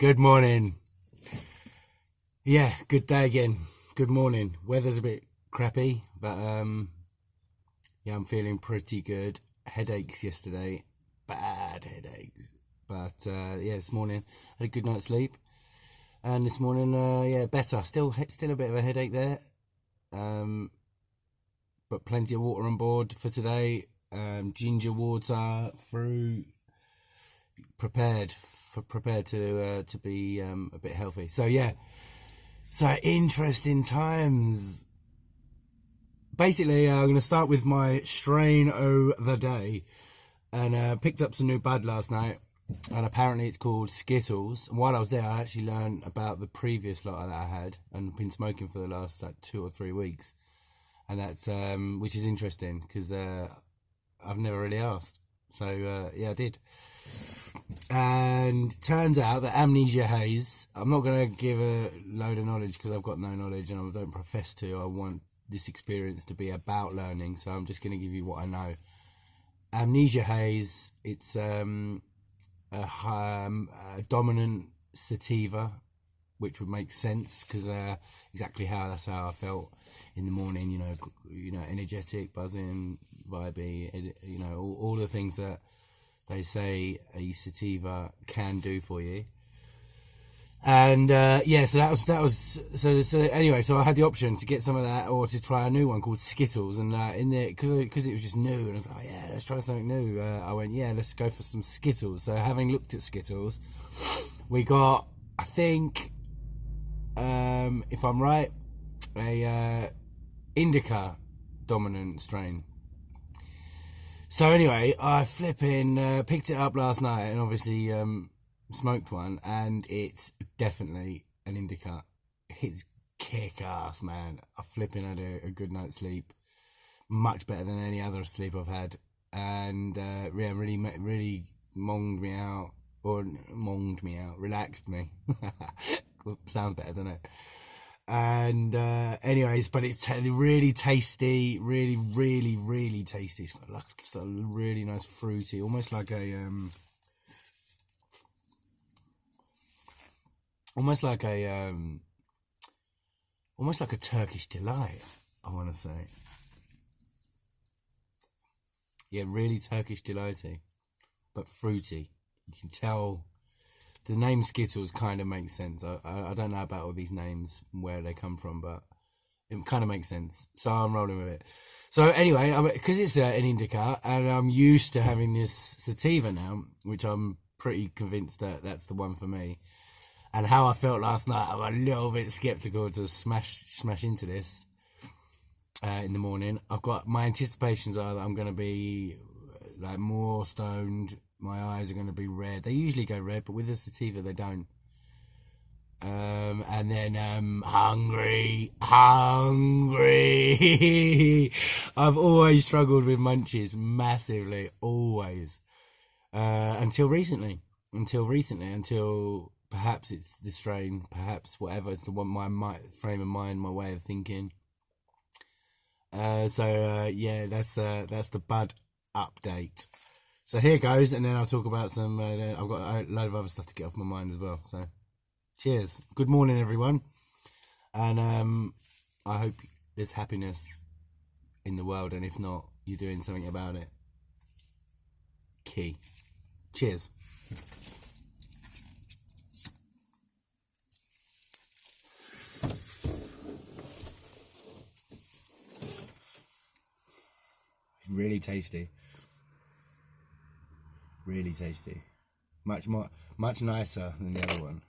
Good morning. Yeah, good day again. Good morning. Weather's a bit crappy, but yeah, I'm feeling pretty good. Headaches yesterday, bad headaches. But yeah, this morning had a good night's sleep, and this morning, yeah, better. Still a bit of a headache there, but plenty of water on board for today. Ginger water, fruit, prepared to be a bit healthy. So yeah, so interesting times. Basically, I'm going to start with my strain of the day, and picked up some new bud last night, and apparently it's called Skittles. And while I was there, I actually learned about the previous lot that I had, and been smoking for the last 2 or 3 weeks, and that's which is interesting because I've never really asked. So yeah, I did. And turns out that amnesia haze, I'm not going to give a load of knowledge because I've got no knowledge and I don't profess to. I want this experience to be about learning, so I'm just going to give you what I know. Amnesia haze, it's a dominant sativa, which would make sense because exactly that's how I felt in the morning. You know, energetic, buzzing, vibey. You know, all the things that they say a sativa can do for you. And yeah, so that was so anyway. So I had the option to get some of that or to try a new one called Skittles. And in there, because it was just new, and I was like, oh, yeah, let's try something new. I went, yeah, let's go for some Skittles. So having looked at Skittles, we got, I think, if I'm right, a indica dominant strain. So anyway, I flipping picked it up last night and obviously smoked one, and it's definitely an indica. It's kick ass, man. I flipping had a good night's sleep, much better than any other sleep I've had, and yeah, really monged me out, relaxed me. Sounds better, doesn't it? And anyways, but it's really tasty, really tasty. It's got like a really nice fruity, almost like a Turkish delight, I want to say. Yeah, really Turkish delighty, but fruity. You can tell. The name Skittles kind of makes sense. I don't know about all these names and where they come from, but it kind of makes sense. So I'm rolling with it. So anyway, because it's an indica, and I'm used to having this sativa now, which I'm pretty convinced that that's the one for me. And how I felt last night, I'm a little bit skeptical to smash into this in the morning. I've got my anticipations are that I'm going to be like more stoned. My eyes are going to be red. They usually go red, but with the sativa they don't. And then hungry. I've always struggled with munchies massively, always. Until recently, until perhaps it's the strain, perhaps whatever. It's the one, my frame of mind, my way of thinking. So yeah, that's the bud update. So here goes, and then I'll talk about some. I've got a load of other stuff to get off my mind as well. So, cheers. Good morning, everyone, and I hope there's happiness in the world, and if not, you're doing something about it. Key. Cheers. Really tasty. Really tasty. Much nicer than the other one.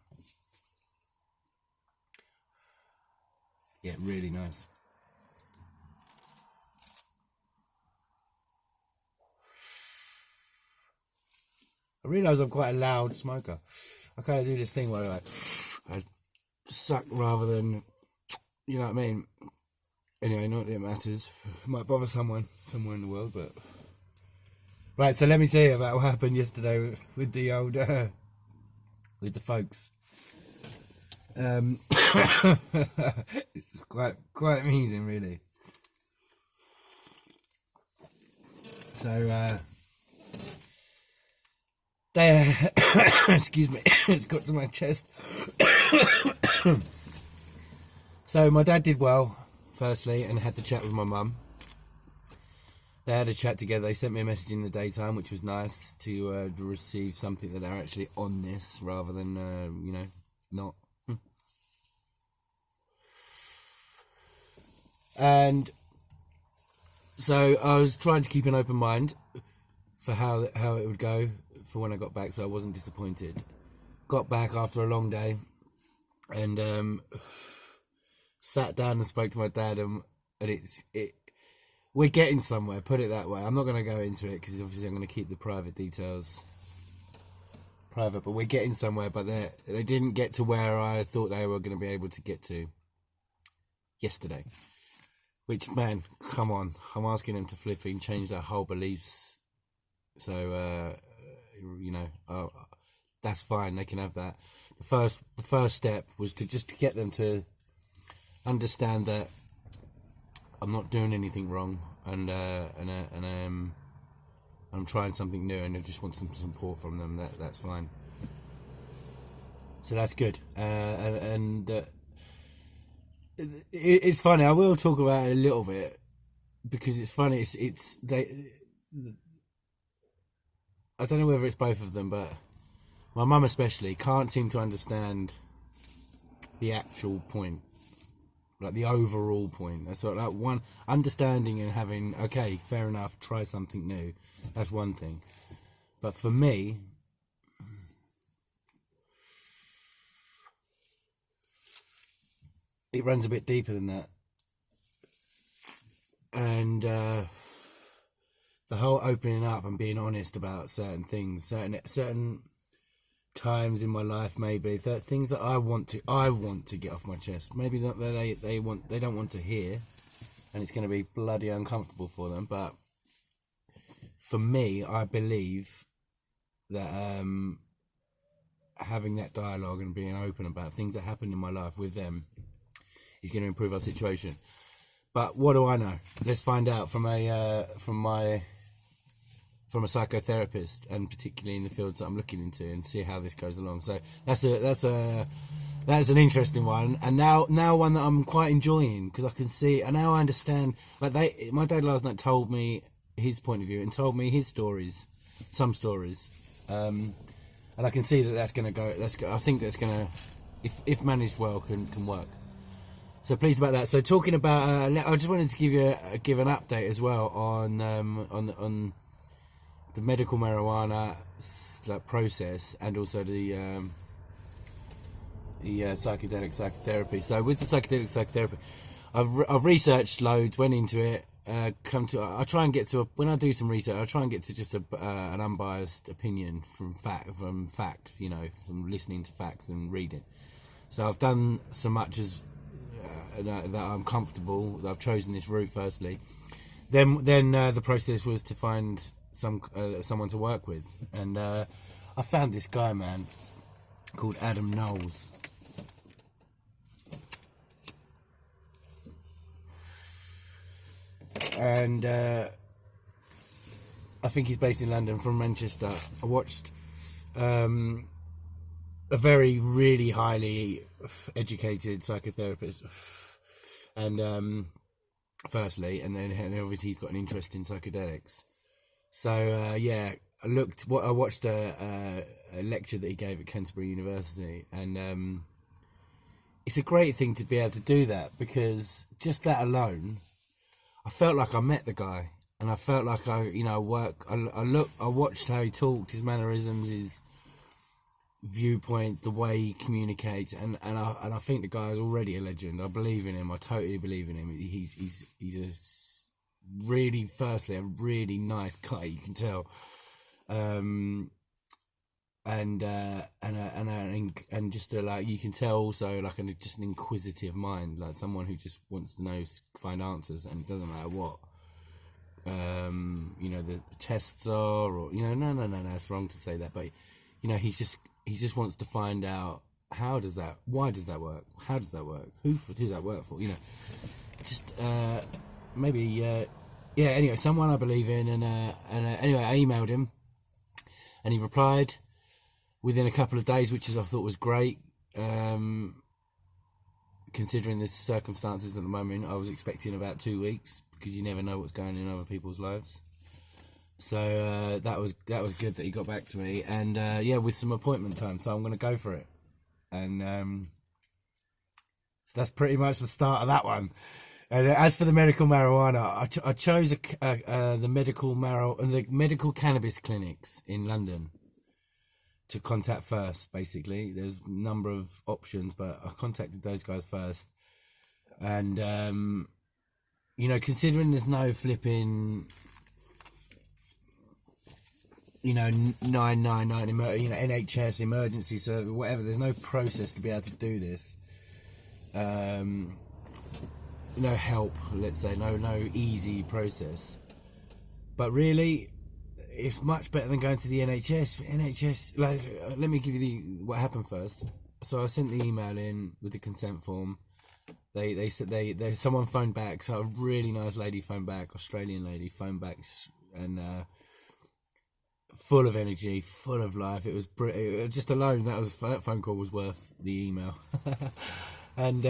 Yeah, really nice. I realise I'm quite a loud smoker. I kind of do this thing where I suck rather than, you know what I mean? Anyway, not that it matters. It might bother someone somewhere in the world, but... Right, so let me tell you about what happened yesterday with the old, with the folks. It's quite amusing, really. So they excuse me, it's got to my chest. So my dad did well, firstly, and had the chat with my mum. They had a chat together. They sent me a message in the daytime, which was nice to receive something that they're actually on this rather than not. And so I was trying to keep an open mind for how it would go for when I got back, so I wasn't disappointed. Got back after a long day and sat down and spoke to my dad, and we're getting somewhere, put it that way. I'm not going to go into it because obviously I'm going to keep the private details private, but we're getting somewhere. But they didn't get to where I thought they were going to be able to get to yesterday. Which, man, come on. I'm asking them to flipping change their whole beliefs. So, that's fine. They can have that. The first step was to get them to understand that I'm not doing anything wrong, and I'm trying something new, and I just want some support from them. That's fine. So that's good. It's funny. I will talk about it a little bit because it's funny. I don't know whether it's both of them, but my mum especially can't seem to understand the actual point, like the overall point. That's like one understanding and having, okay, fair enough, try something new. That's one thing, but for me, it runs a bit deeper than that. And the whole opening up and being honest about certain things, certain times in my life, maybe things that I want to get off my chest. Maybe not that they don't want to hear, and it's going to be bloody uncomfortable for them. But for me, I believe that having that dialogue and being open about things that happen in my life with them is going to improve our situation. But what do I know? Let's find out from a psychotherapist, and particularly in the fields that I'm looking into, and see how this goes along. So that's an interesting one, and now one that I'm quite enjoying because I can see, and now I understand. Like my dad last night told me his point of view and told me his stories, some stories, and I can see that's going to go. I think that's going to, if managed well, can work. So pleased about that. So talking about, I just wanted to give an update as well on the medical marijuana process, and also the psychedelic psychotherapy. So with the psychedelic psychotherapy, I've researched loads, went into it. I try and get to when I do some research, I try and get to just an unbiased opinion from facts, from listening to facts and reading. So I've done so much as that I'm comfortable. That I've chosen this route firstly. Then the process was to find someone to work with, and I found this guy, man, called Adam Knowles. And I think he's based in London, from Manchester. I watched a very, really highly educated psychotherapist, and firstly, and then obviously he's got an interest in psychedelics. So I watched a lecture that he gave at Canterbury University, and it's a great thing to be able to do that, because just that alone, I felt like I met the guy, and I felt like I watched how he talked, his mannerisms, his viewpoints, the way he communicates, and I think the guy is already a legend. I believe in him. I totally believe in him. He's really, firstly, a really nice guy, you can tell, and just you can tell also just an inquisitive mind, like someone who just wants to know, find answers, and it doesn't matter what the tests are, or no, it's wrong to say that, but he just wants to find out, why does that work, how does that work, who does that work for, anyway, someone I believe in, and anyway, I emailed him, and he replied, within a couple of days, which I thought was great. Considering the circumstances at the moment, I was expecting about 2 weeks, because you never know what's going on in other people's lives. So that was good that he got back to me, and with some appointment time, so I'm going to go for it. And so that's pretty much the start of that one. And as for the medical marijuana, I chose the medical cannabis clinics in London to contact first. Basically, there's a number of options, but I contacted those guys first. And considering there's no flipping 999 NHS emergency service, whatever, there's no process to be able to do this. No help, let's say, no easy process. But really, it's much better than going to the NHS. Let me give you what happened first. So I sent the email in with the consent form. They said someone phoned back. So a really nice lady phoned back, Australian lady phoned back, and full of energy, full of life. It was just alone that phone call was worth the email. And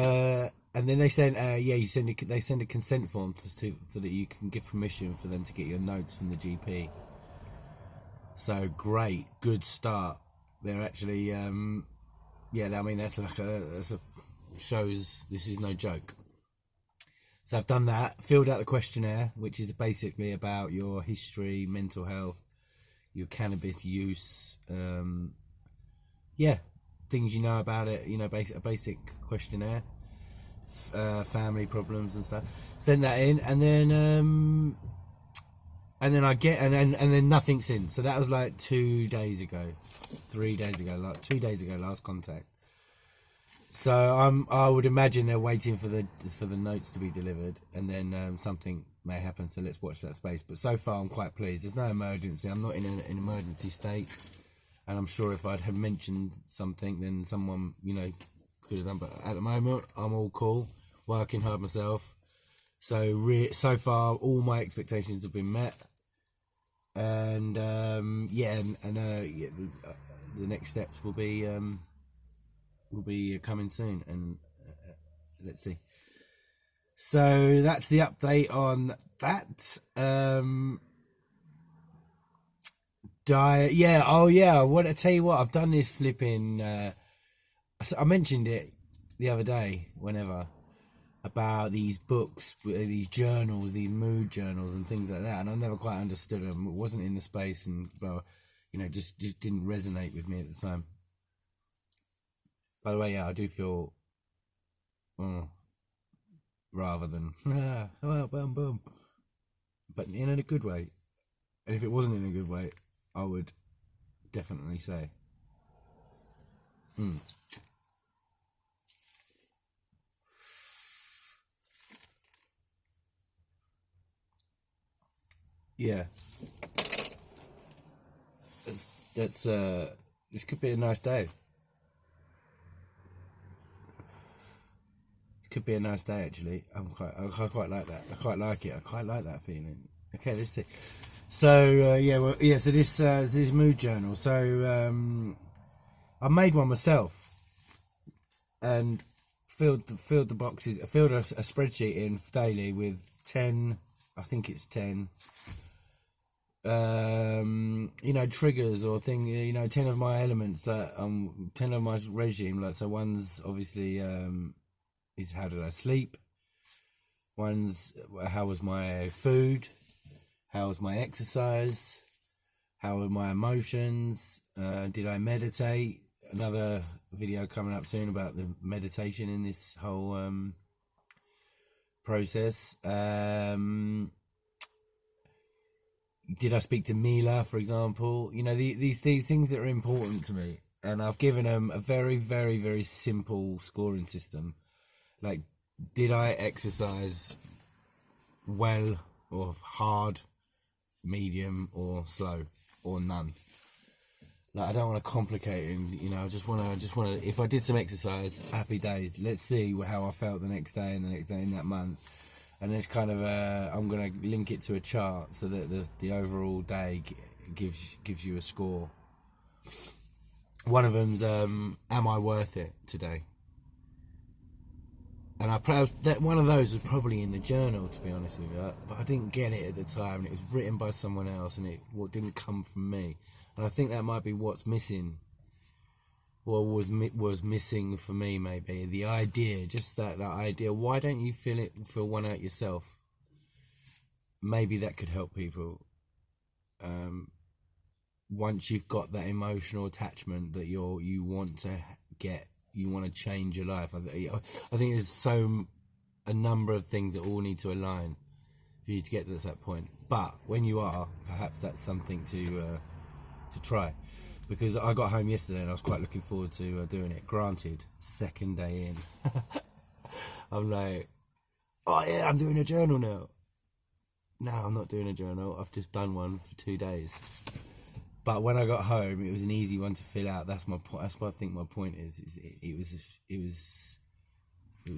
then they sent they send a consent form so that you can give permission for them to get your notes from the GP. So great, good start. They're actually shows this is no joke. So I've done that, filled out the questionnaire, which is basically about your history, mental health, your cannabis use, things you know about it, a basic questionnaire, family problems and stuff. Send that in, and then then nothing since. So that was like 3 days ago, like 2 days ago, last contact. So I would imagine they're waiting for the notes to be delivered, and then something may happen. So let's watch that space. But so far, I'm quite pleased. There's no emergency. I'm not in an emergency state, and I'm sure if I'd have mentioned something, then someone could have done. But at the moment, I'm all cool, working hard myself. So so far, all my expectations have been met, and the next steps will be coming soon, and let's see. So that's the update on that. Diet. Yeah. Oh yeah. I want to tell you what, I've done this flipping. I mentioned it the other day, about these books, these journals, these mood journals and things like that, and I never quite understood them. It wasn't in the space, and just didn't resonate with me at the time. By the way, I do feel rather than boom, but in a good way. And if it wasn't in a good way, I would definitely say. Yeah. That's this could be a nice day. Could be a nice day, actually. I quite like that. I quite like it. I quite like that feeling. Okay, let's see. So so this mood journal. So I made one myself and filled the boxes. I filled a spreadsheet in daily with 10. I think it's 10. Triggers or 10 of my elements that 10 of my regime. Like, so one's obviously is how did I sleep? One's how was my food? How was my exercise? How were my emotions? Did I meditate? Another video coming up soon about the meditation in this whole process. Did I speak to Mila, for example? These things that are important to me, and I've given them a very, very, very simple scoring system. Like, did I exercise well or hard, medium or slow, or none? Like, I don't want to complicate it. I just want to. If I did some exercise, happy days. Let's see how I felt the next day and the next day in that month. And it's kind of I'm going to link it to a chart so that the overall day gives you a score. One of them's "Am I worth it today?" And that one of those was probably in the journal, to be honest with you, but I didn't get it at the time, and it was written by someone else, and it didn't come from me. And I think that might be what's missing, or was missing for me, maybe the idea, just that idea. Why don't you feel one out yourself? Maybe that could help people. Once you've got that emotional attachment that you want to change your life. I think there's a number of things that all need to align for you to get to that point. But when you are, perhaps that's something to try. Because I got home yesterday and I was quite looking forward to doing it. Granted, second day in, I'm like, oh yeah, I'm doing a journal now. No, I'm not doing a journal. I've just done one for 2 days. But when I got home, it was an easy one to fill out. That's my point. That's what I think my point is. It was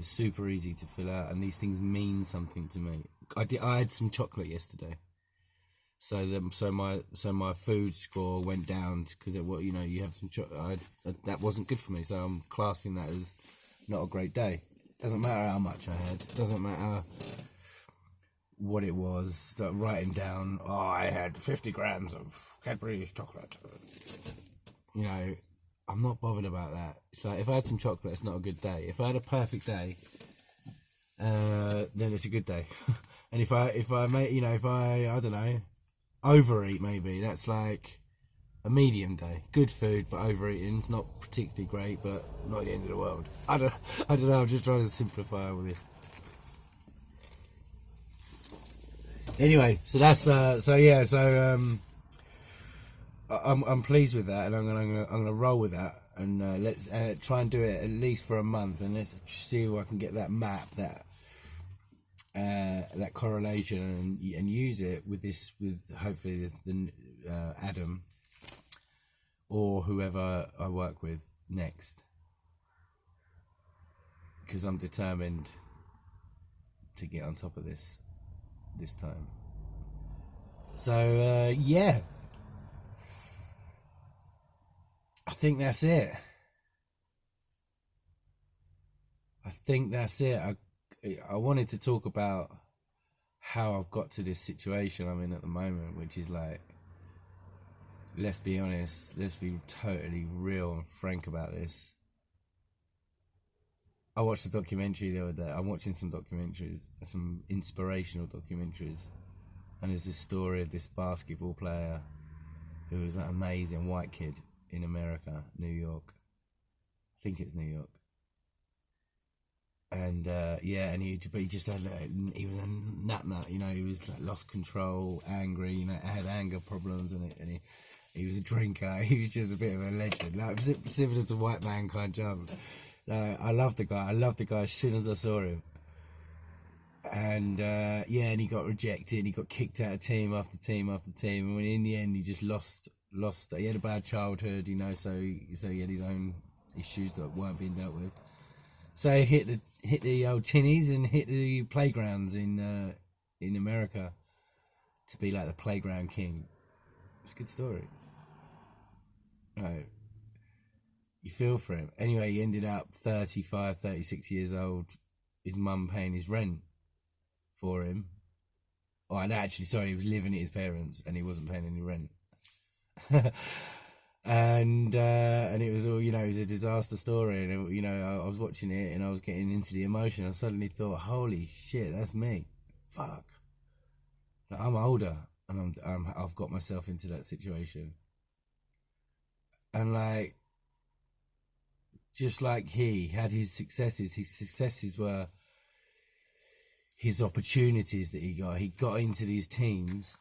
super easy to fill out, and these things mean something to me. I had some chocolate yesterday, so my food score went down because you have some chocolate. That wasn't good for me, so I'm classing that as not a great day. Doesn't matter how much I had. Doesn't matter what it was. Writing down, I had 50 grams of Cadbury's chocolate. I'm not bothered about that. It's like, if I had some chocolate, it's not a good day. If I had a perfect day, then it's a good day. And if I I don't know, overeat, maybe that's like a medium day. Good food, but overeating's not particularly great, but not the end of the world. I don't know. I'm just trying to simplify all this. Anyway, so that's I'm pleased with that, and I'm gonna roll with that, and let's try and do it at least for a month, and let's see if I can get that map, that correlation, and use it with hopefully the Adam or whoever I work with next, because I'm determined to get on top of this time. So yeah. I think that's it. I wanted to talk about how I've got to this situation I'm in at the moment, which is like, let's be honest, let's be totally real and frank about this. I watched a documentary the other day. I'm watching some documentaries, some inspirational documentaries, and there's this story of this basketball player who was an amazing white kid in America, New York. I think it's New York. And he just had, he was a nut, he was like lost control, angry, had anger problems, and he was a drinker. He was just a bit of a legend, like similar to White Man Can't Jump. I loved the guy as soon as I saw him. And and he got rejected. He got kicked out of team after team after team, and when in the end he just lost. He had a bad childhood, so he had his own issues that weren't being dealt with. So he hit the old tinnies and hit the playgrounds in America to be like the playground king. It's a good story. Right. You feel for him. Anyway, he ended up 35, 36 years old. His mum paying his rent for him. Oh, and actually, sorry, he was living at his parents and he wasn't paying any rent. and it was all, it was a disaster story, and I was watching it and I was getting into the emotion. I suddenly thought, holy shit, that's me. Fuck. Like, I'm older and I've got myself into that situation, and like, just like he had his successes were his opportunities that he got into these teams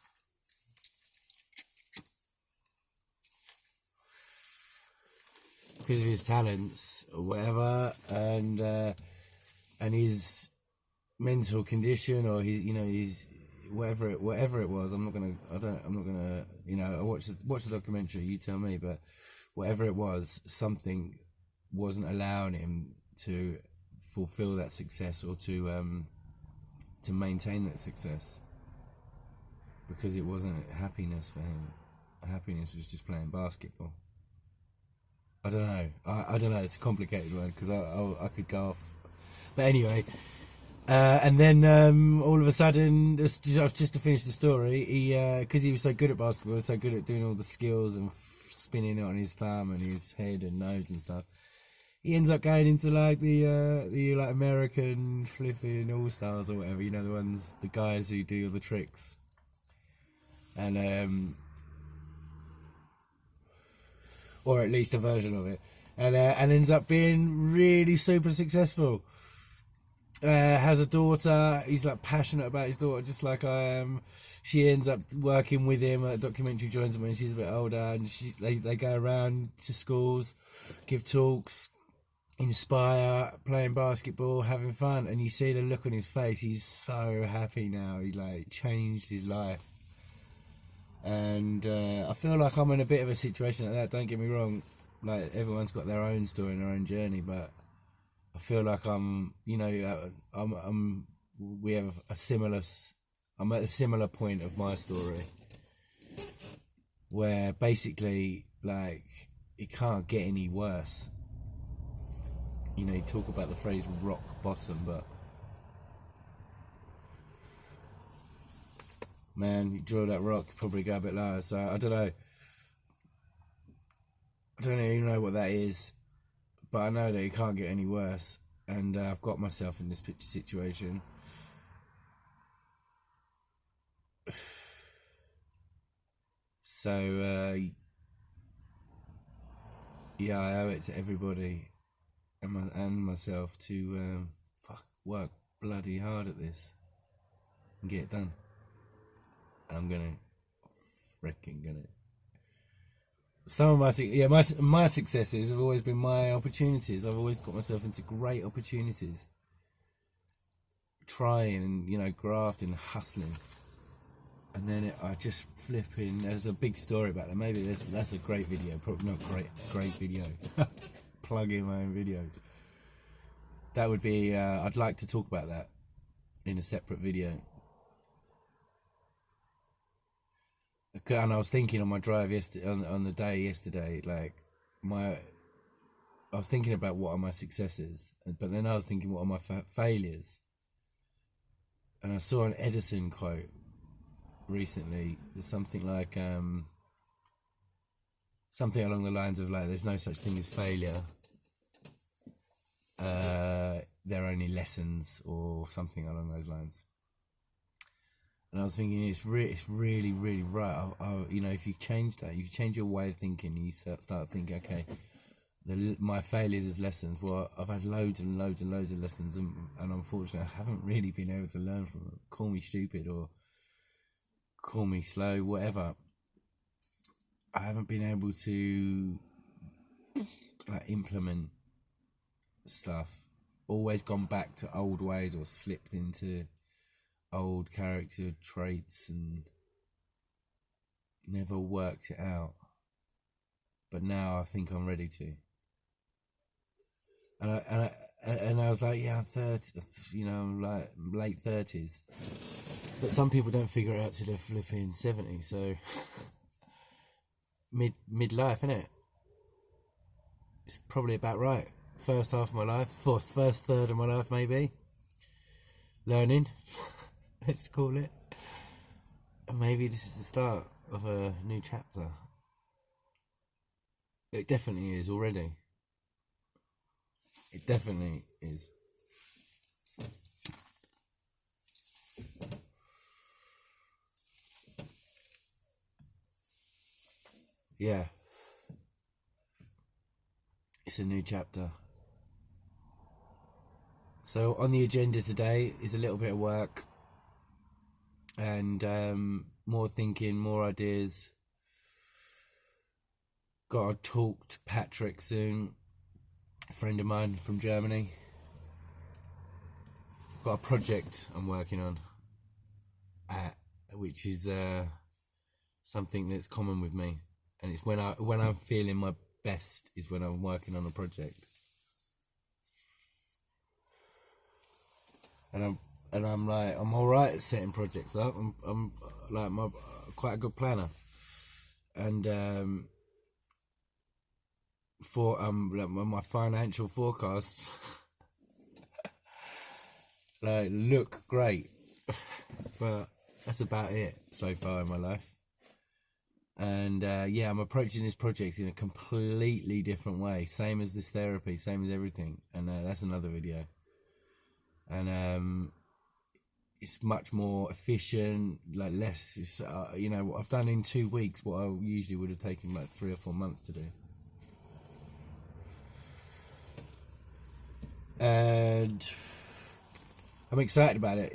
because of his talents or whatever, and his mental condition, or his whatever it was. I watch the documentary. You tell me, but whatever it was, something wasn't allowing him to fulfill that success or to maintain that success, because it wasn't happiness for him. Happiness was just playing basketball. I don't know. I don't know. It's a complicated one because I could go off. But anyway, and then all of a sudden, just to finish the story, he because he was so good at basketball, so good at doing all the skills and spinning it on his thumb and his head and nose and stuff. He ends up going into like the like American flipping all stars or whatever, you know, the guys who do all the tricks, and or at least a version of it, and ends up being really super successful. Has a daughter. He's like passionate about his daughter, just like I am. She ends up working with him. A documentary joins him when she's a bit older, and they go around to schools, give talks, inspire, playing basketball, having fun, and you see the look on his face. He's so happy now. He like changed his life, and I feel like I'm in a bit of a situation like that. Don't get me wrong, like everyone's got their own story and their own journey, but I feel like I'm we have a similar. I'm at a similar point of my story, where basically like it can't get any worse. You know, you talk about the phrase rock bottom, but man, you draw that rock, you probably go a bit lower. So I don't know. I don't even know what that is, but I know that it can't get any worse. And I've got myself in this situation. So yeah, I owe it to everybody and myself to work bloody hard at this and get it done. I'm freaking gonna. Some of my successes have always been my opportunities. I've always got myself into great opportunities, trying and, you know, grafting, hustling, and then I just flipping. There's a big story about that. Maybe that's a great video. Probably not great video. Plugging my own videos. That would be. I'd like to talk about that in a separate video. And I was thinking on my drive yesterday, on the day yesterday, like I was thinking about what are my successes, but then I was thinking what are my failures. And I saw an Edison quote recently, something like something along the lines of like, "There's no such thing as failure. There are only lessons," or something along those lines. And I was thinking, it's really, really right. You know, if you change that, you change your way of thinking, you start thinking, okay, my failures as lessons. Well, I've had loads and loads and loads of lessons, and unfortunately, I haven't really been able to learn from them. Call me stupid or call me slow, whatever. I haven't been able to like implement stuff. Always gone back to old ways or slipped into old character traits and never worked it out. But now I think I'm ready to. And I was like, yeah, I'm 30, you know, I'm like late 30s. But some people don't figure it out till they're flipping 70, so midlife, innit? It's probably about right. First half of my life, first third of my life, maybe. Learning, let's call it. And maybe this is the start of a new chapter. It definitely is already. It definitely is. Yeah. It's a new chapter. So on the agenda today is a little bit of work and more thinking, more ideas. Got to talk to Patrick soon, a friend of mine from Germany. Got a project I'm working on, which is something that's common with me, and it's when I'm feeling my best is when I'm working on a project. And I'm like, I'm all right at setting projects up. I'm like quite a good planner, and for like, my financial forecasts like look great, but that's about it so far in my life. And yeah, I'm approaching this project in a completely different way, same as this therapy, same as everything, and that's another video. And it's much more efficient, like less. It's, you know, what I've done in 2 weeks, what I usually would have taken like 3 or 4 months to do. And I'm excited about it.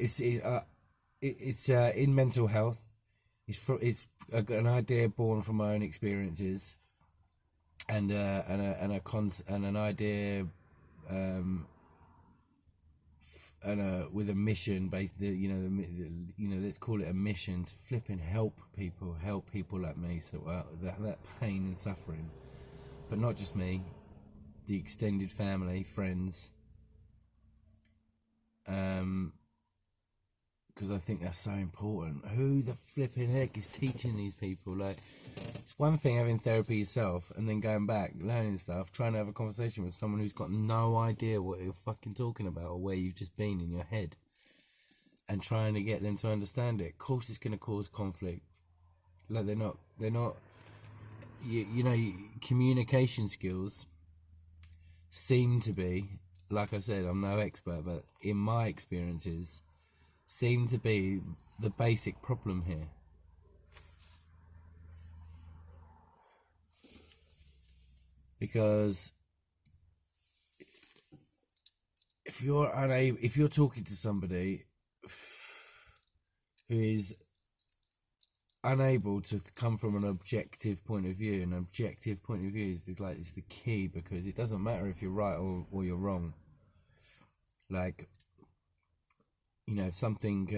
It's in mental health. It's an idea born from my own experiences, and an idea, with a mission based. Let's call it a mission to flipping help people like me. So that pain and suffering, but not just me, the extended family, friends. Because I think that's so important. Who the flipping heck is teaching these people? Like, it's one thing having therapy yourself and then going back, learning stuff, trying to have a conversation with someone who's got no idea what you're fucking talking about or where you've just been in your head, and trying to get them to understand it. Of course it's going to cause conflict. Like, they're not, you know, communication skills seem to be, like I said, I'm no expert, but in my experiences, seem to be the basic problem here. Because if you're talking to somebody who is unable to come from an objective point of view, an objective point of view is the key, because it doesn't matter if you're right or you're wrong. Like, you know, if something,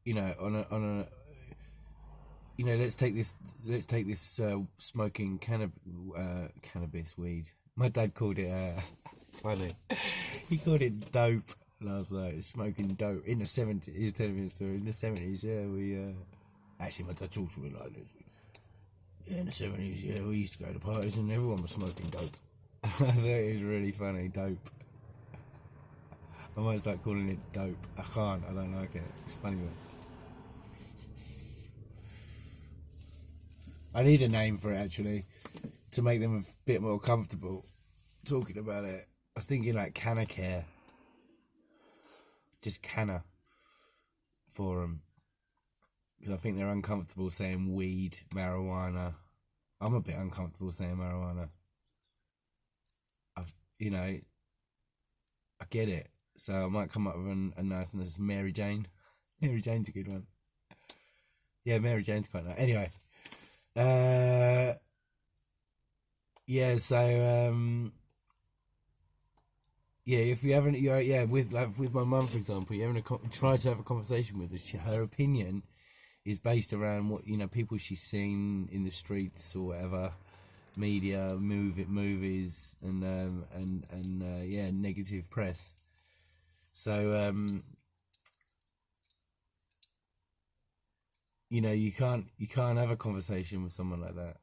you know, on a, you know, let's take this smoking cannabis weed. My dad called it funny. He called it dope last night. Smoking dope in the 70s. He was telling me a story. In the 70s, yeah, we actually, my dad talks to me like this. Yeah, in the 70s, yeah, we used to go to parties and everyone was smoking dope. I thought it was really funny, dope. I might start calling it dope. I can't. I don't like it. It's funny, man. I need a name for it, actually, to make them a bit more comfortable talking about it. I was thinking like Canna Care. Just Canna for them. Because I think they're uncomfortable saying weed, marijuana. I'm a bit uncomfortable saying marijuana. You know, I get it. So I might come up with a nice one that's Mary Jane. Mary Jane's a good one. Yeah, Mary Jane's quite nice. Anyway. Yeah, so yeah, if you haven't, with my mum, for example, you haven't tried to have a conversation with her. Her opinion is based around what, you know, people she's seen in the streets or whatever, media, movies, and yeah, negative press. So you know, you can't have a conversation with someone like that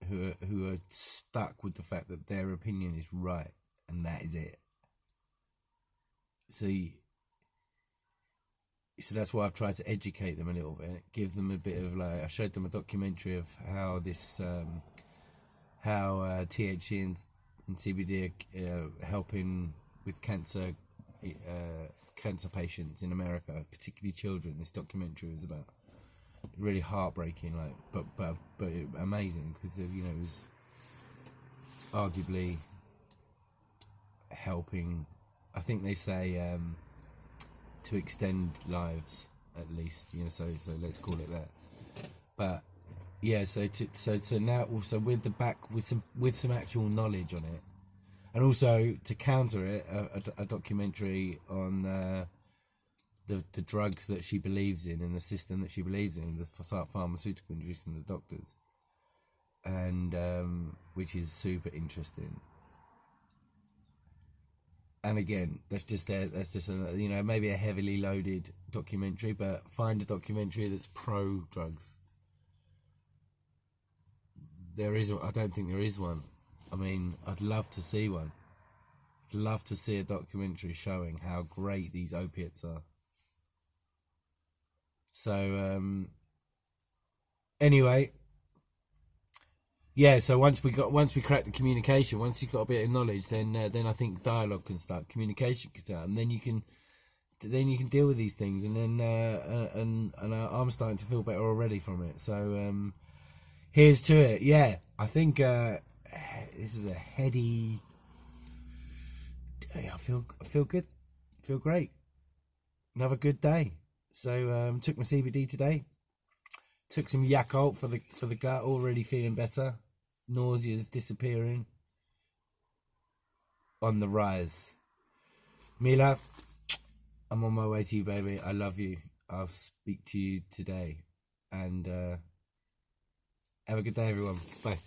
who are stuck with the fact that their opinion is right and that is it. So that's why I've tried to educate them a little bit, give them a bit of, like, I showed them a documentary of how this how THC and CBD are helping with cancer patients in America, particularly children. This documentary was about. Really heartbreaking, like, but amazing, because, you know, it was arguably helping. I think they say to extend lives, at least, you know. So let's call it that. But yeah, so now also with some actual knowledge on it, and also to counter it, a documentary on. The drugs that she believes in and the system that she believes in, the pharmaceutical industry and the doctors, and which is super interesting. And again, that's just you know, maybe a heavily loaded documentary, but find a documentary that's pro drugs. there is. I don't think there is one. I mean, I'd love to see one. I'd love to see a documentary showing how great these opiates are. So anyway, yeah. So once we crack the communication, once you've got a bit of knowledge, then I think dialogue can start, communication can start, and then you can deal with these things. And then I'm starting to feel better already from it. So here's to it. Yeah, I think this is a heady. I feel good, feel great. Another good day. So took my CBD today. Took some Yakult for the gut. Already feeling better. Nausea's disappearing. On the rise. Mila, I'm on my way to you, baby. I love you. I'll speak to you today. And have a good day, everyone. Bye.